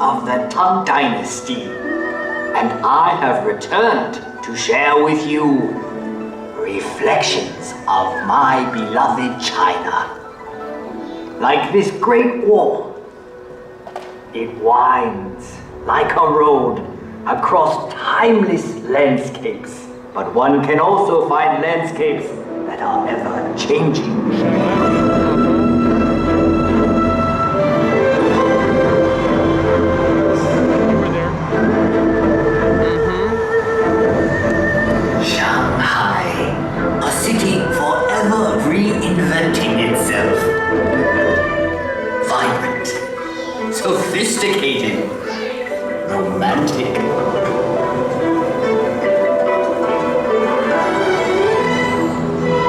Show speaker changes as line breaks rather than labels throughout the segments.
of the Tang Dynasty, and I have returned to share with you reflections of my beloved China. Like this great wall, it winds like a road across timeless landscapes. But one can also find landscapes that are ever changing. Sophisticated, romantic.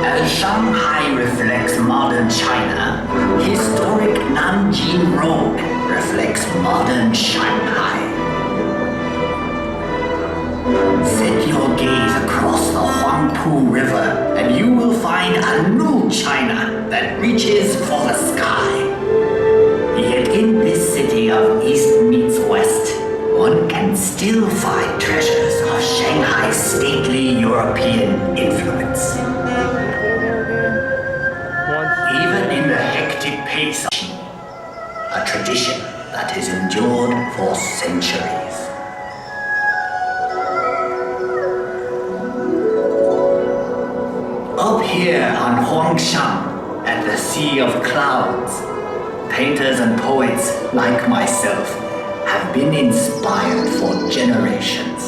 As Shanghai reflects modern China, historic Nanjing Road reflects modern Shanghai. Set your gaze across the Huangpu River and you will find a new China that reaches for the sky. Yet in this city of East meets West, one can still find treasures of Shanghai's stately European influence. Even in the hectic pace, a tradition that has endured for centuries. Up here on Huangshan, at the Sea of Clouds, painters and poets like myself have been inspired for generations.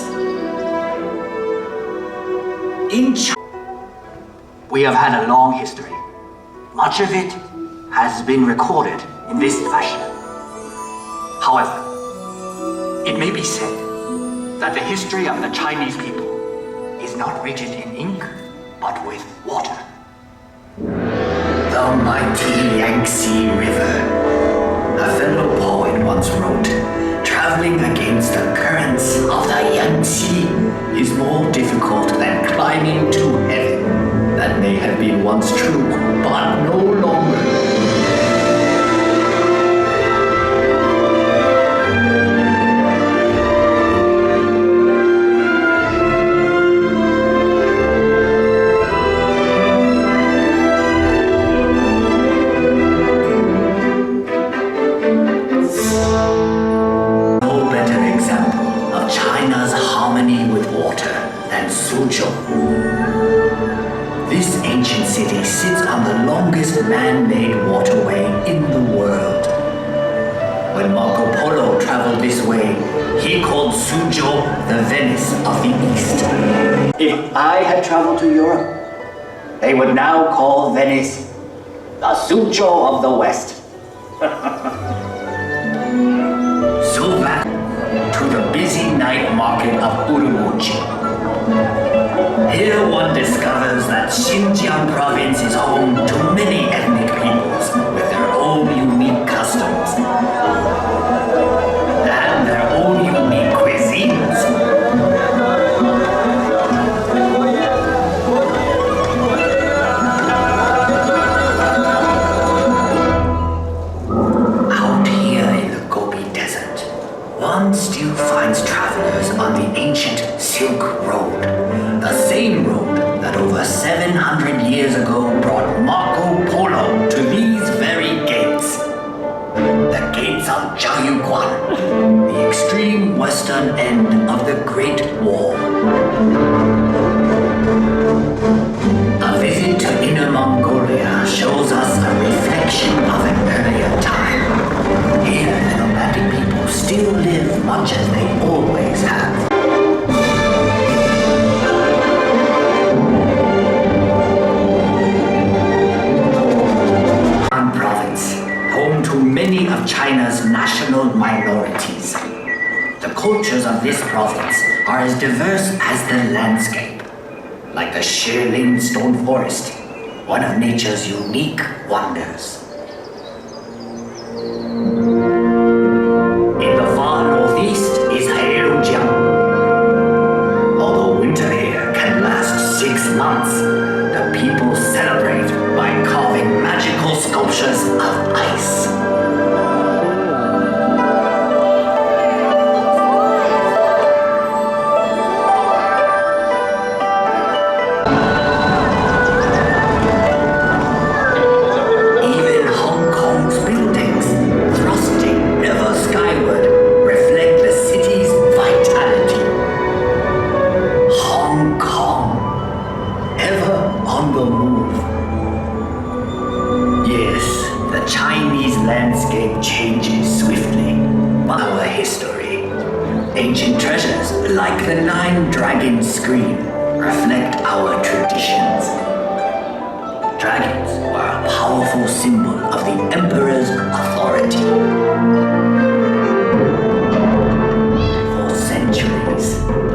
In China, we have had a long history. Much of it has been recorded in this fashion. However, it may be said that the history of the Chinese people is not written in ink, but with water. The mighty Yangtze River. A fellow poet once wrote, traveling against the currents of the Yangtze is more difficult than climbing to heaven. That may have been once true, but no longer. This ancient city sits on the longest man-made waterway in the world. When Marco Polo traveled this way, he called Suzhou the Venice of the East. If I had traveled to Europe, they would now call Venice the Suzhou of the West. So back to the busy night market of Urumqi. Here one discovers that Xinjiang province is home to many ethnic peoples with their own unique customs and their own unique cuisines. Out here in the Gobi Desert, one still finds travelers on the ancient Silk Road. The same road that over 700 years ago brought Marco Polo to these very gates. The gates of Jiayuguan, the extreme western end of the Great Wall. A visit to Inner Mongolia shows us a reflection of an earlier time. Here, the nomadic people still live much as they always have. Many of China's national minorities. The cultures of this province are as diverse as the landscape. Like the Shilin Stone Forest, one of nature's unique wonders. In the far northeast is Heilongjiang. Although winter here can last 6 months, the people celebrate by carving magical sculptures of ice. history. Ancient treasures, like the Nine Dragons screen, reflect our traditions. Dragons were a powerful symbol of the Emperor's authority. For centuries,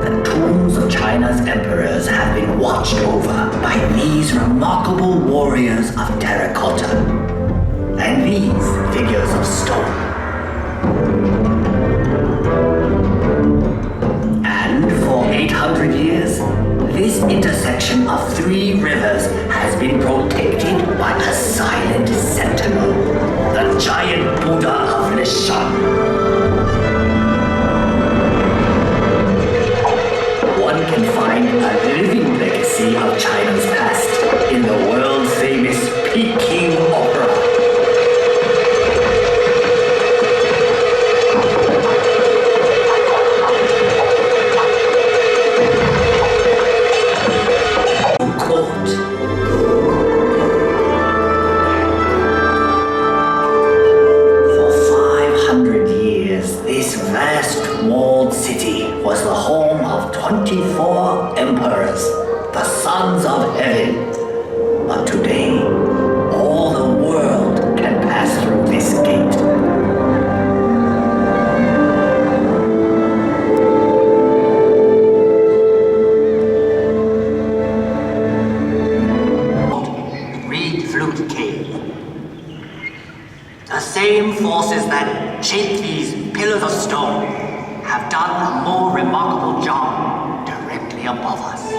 the tombs of China's emperors have been watched over by these remarkable warriors of terracotta and these figures of stone. And for 800 years, this intersection of three rivers has been protected by a silent sentinel, the giant Buddha of Nishan. One can find a living legacy of China's past in the world-famous Peking Opera. Was the home of 24 emperors, the sons of heaven. But today, all the world can pass through this gate. Reed Flute Cave. The same forces that shaped these pillars of stone have done a more remarkable job directly above us. The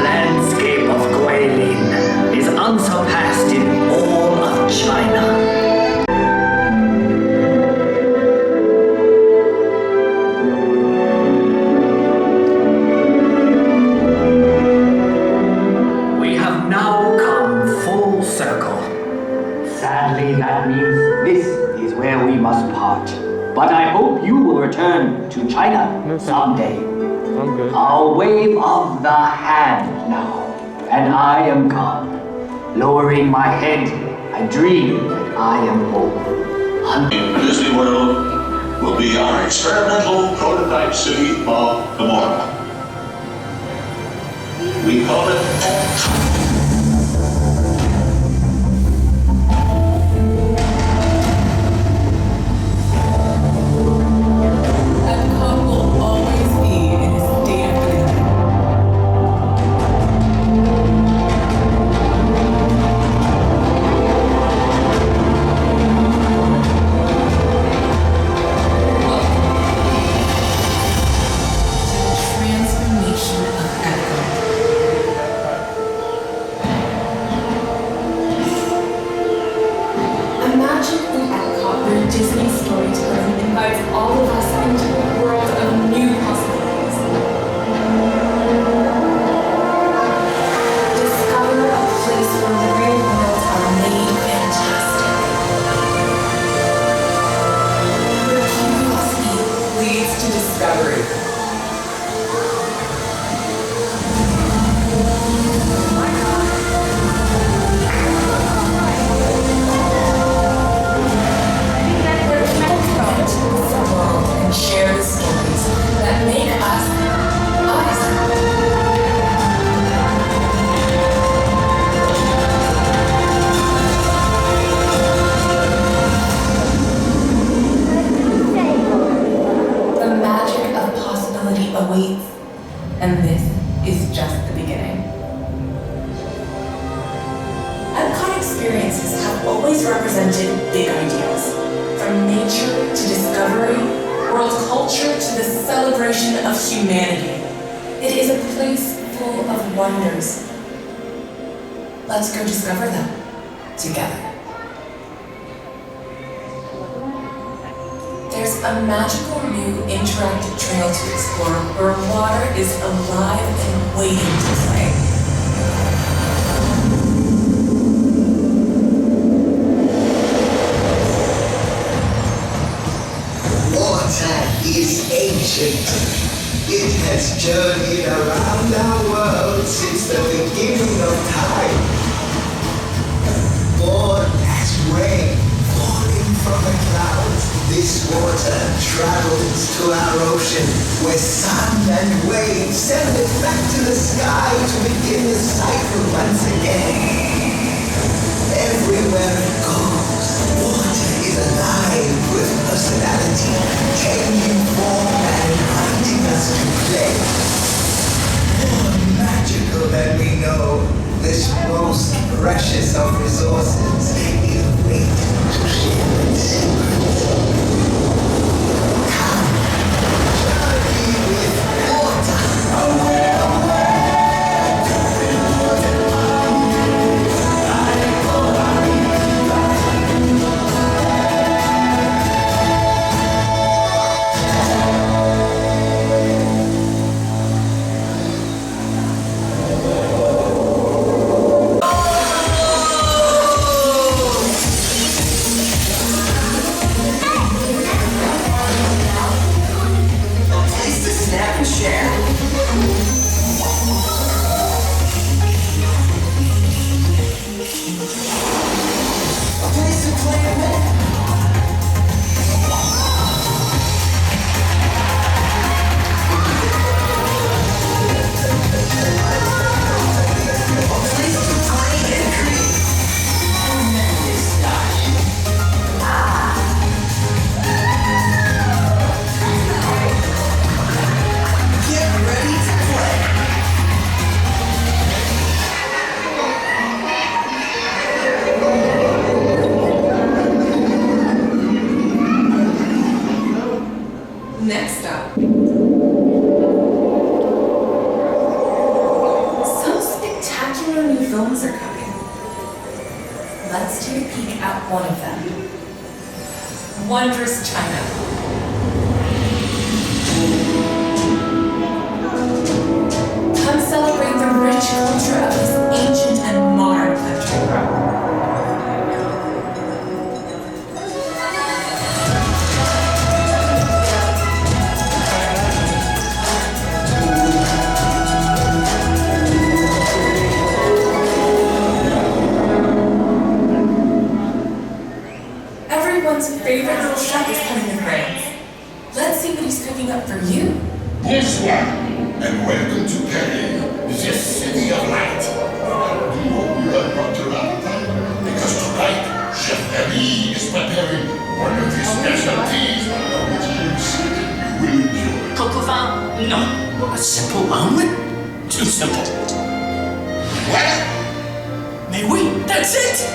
landscape of Guilin is unsurpassed in all of China. Sadly, that means this is where we must part. But I hope you will return to China someday.
I'm good.
I'll wave of the hand now, and I am gone. Lowering my head, I dream that I am home.
Disney World will be our experimental prototype city of tomorrow. We call it Epcot.
Disney storytelling invites all of us into a world of new possibilities. Discover a place where real worlds are made fantastic. Where curiosity leads to discovery. Share the stories that make us us. The magic of possibility awaits, and this is just the beginning. Epcot experiences have always represented big ideas, from nature to discovery, world culture to the celebration of humanity. It is a place full of wonders. Let's go discover them together. There's a magical new interactive trail to explore where water is alive and waiting to play.
Water
is ancient. It has journeyed around our world since the beginning of time. Born as rain falling from the clouds, this water travels to our ocean, where sun and waves send it back to the sky to begin the cycle once again. Everywhere it goes, water is alive with personality, changing form and inviting us to play. More magical than we know, this most precious of resources is waiting to share its secrets. Come, journey with water away.
Next up, some spectacular new films are coming. Let's take a peek at one of them. Wondrous China. Come celebrate the rich culture of this ancient and modern country. Favorite little chef is coming in brains. Let's see what he's cooking up for you.
Bonsoir, and welcome to Paris, the city of light. Do you hope you have brought your appetite? Because tonight, Chef Eddie is preparing one of his specialties, which I'm certain you will enjoy.
Coq au vin? Non. A simple omelet? Too simple.
What?
Mais oui, that's it!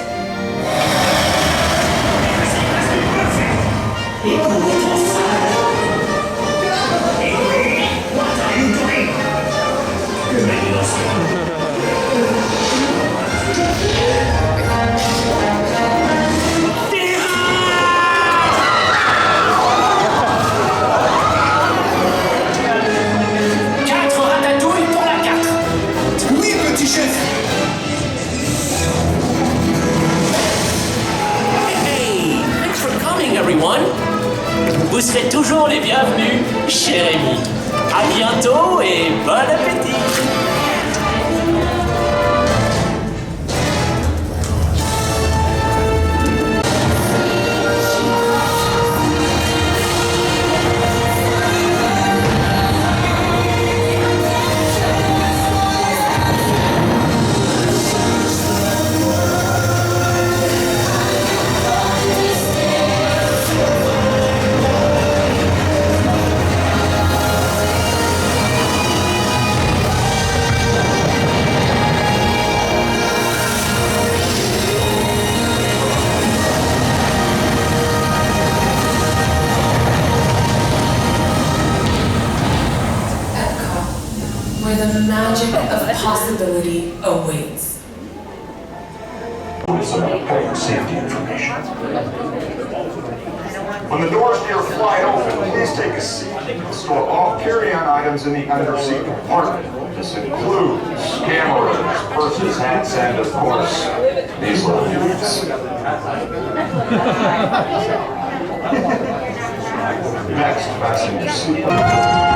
What are you doing?
Quatre ratatouilles pour la 4.
Oui, petit chef.
Hey, thanks for coming, everyone. Vous serez toujours les bienvenus chez Rémi. À bientôt et bon appétit.
The magic of possibility awaits.
Some important safety information. When the doors to your flight open, please take a seat. Store all carry-on items in the under-seat compartment. This includes cameras, purses, hats, and of course, these little dudes. Next, fasten your seatbelt.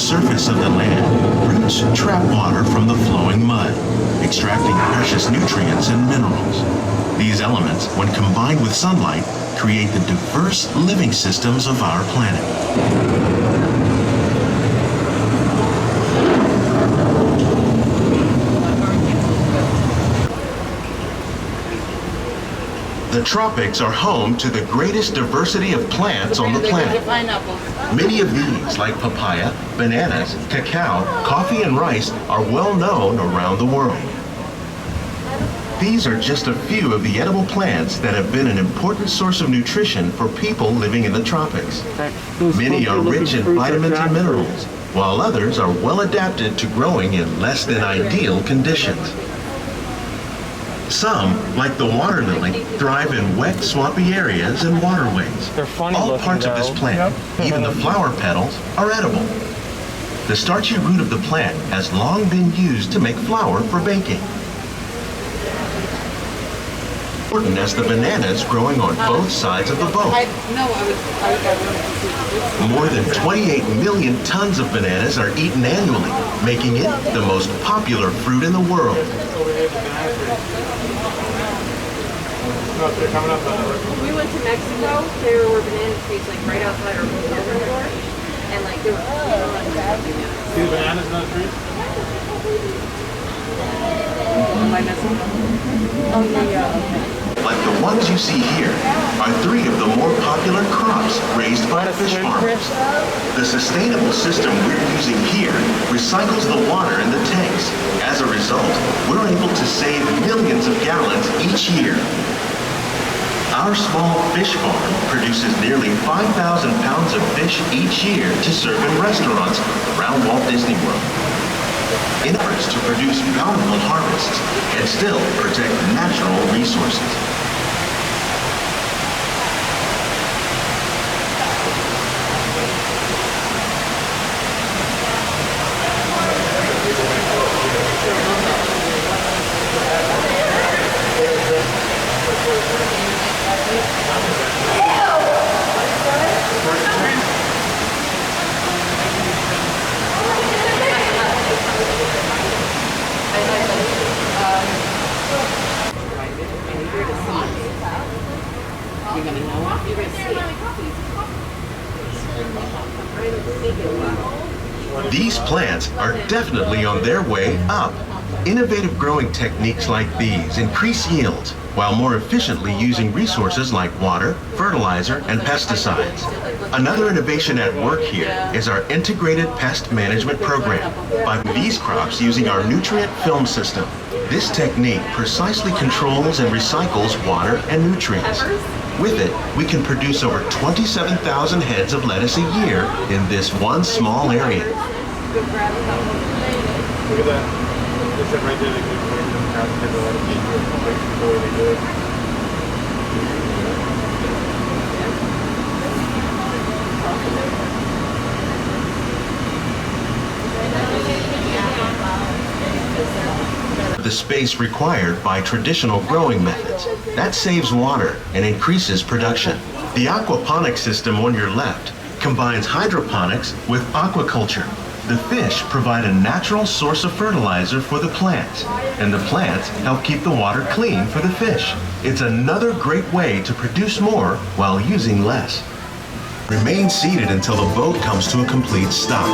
surface of the land, roots trap water from the flowing mud, extracting precious nutrients and minerals. These elements, when combined with sunlight, create the diverse living systems of our planet. The tropics are home to the greatest diversity of plants on the planet. Many of these, like papaya, bananas, cacao, coffee, and rice, are well known around the world. These are just a few of the edible plants that have been an important source of nutrition for people living in the tropics. Many are rich in vitamins and minerals, while others are well adapted to growing in less than ideal conditions. Some, like the water lily, thrive in wet, swampy areas and waterways. All parts of this plant, even the flower petals, are edible. The starchy root of the plant has long been used to make flour for baking. Important as the bananas growing on both sides of the boat. More than 28 million tons of bananas are eaten annually, making it the most popular fruit in the world.
We went to Mexico, there were banana trees like right outside our hotel door, and like there were
See the bananas in those trees?
Am I messing up? Oh yeah.
Like the ones you see here, are 3 of the more popular crops raised by fish farmers. The sustainable system we're using here recycles the water in the tanks. As a result, we're able to save millions of gallons each year. Our small fish farm produces nearly 5,000 pounds of fish each year to serve in restaurants around Walt Disney World. In efforts to produce bountiful harvests and still protect natural resources. These plants are definitely on their way up. Innovative growing techniques like these increase yields while more efficiently using resources like water, fertilizer, and pesticides. Another innovation at work here is our integrated pest management program. By these crops using our nutrient film system, this technique precisely controls and recycles water and nutrients. With it, we can produce over 27,000 heads of lettuce a year in this one small area.
Look at that. They said right there they could bring them out to the lettuce before they do it.
The space required by traditional growing methods. That saves water and increases production. The aquaponics system on your left combines hydroponics with aquaculture. The fish provide a natural source of fertilizer for the plants, and the plants help keep the water clean for the fish. It's another great way to produce more while using less. Remain seated until the boat comes to a complete stop.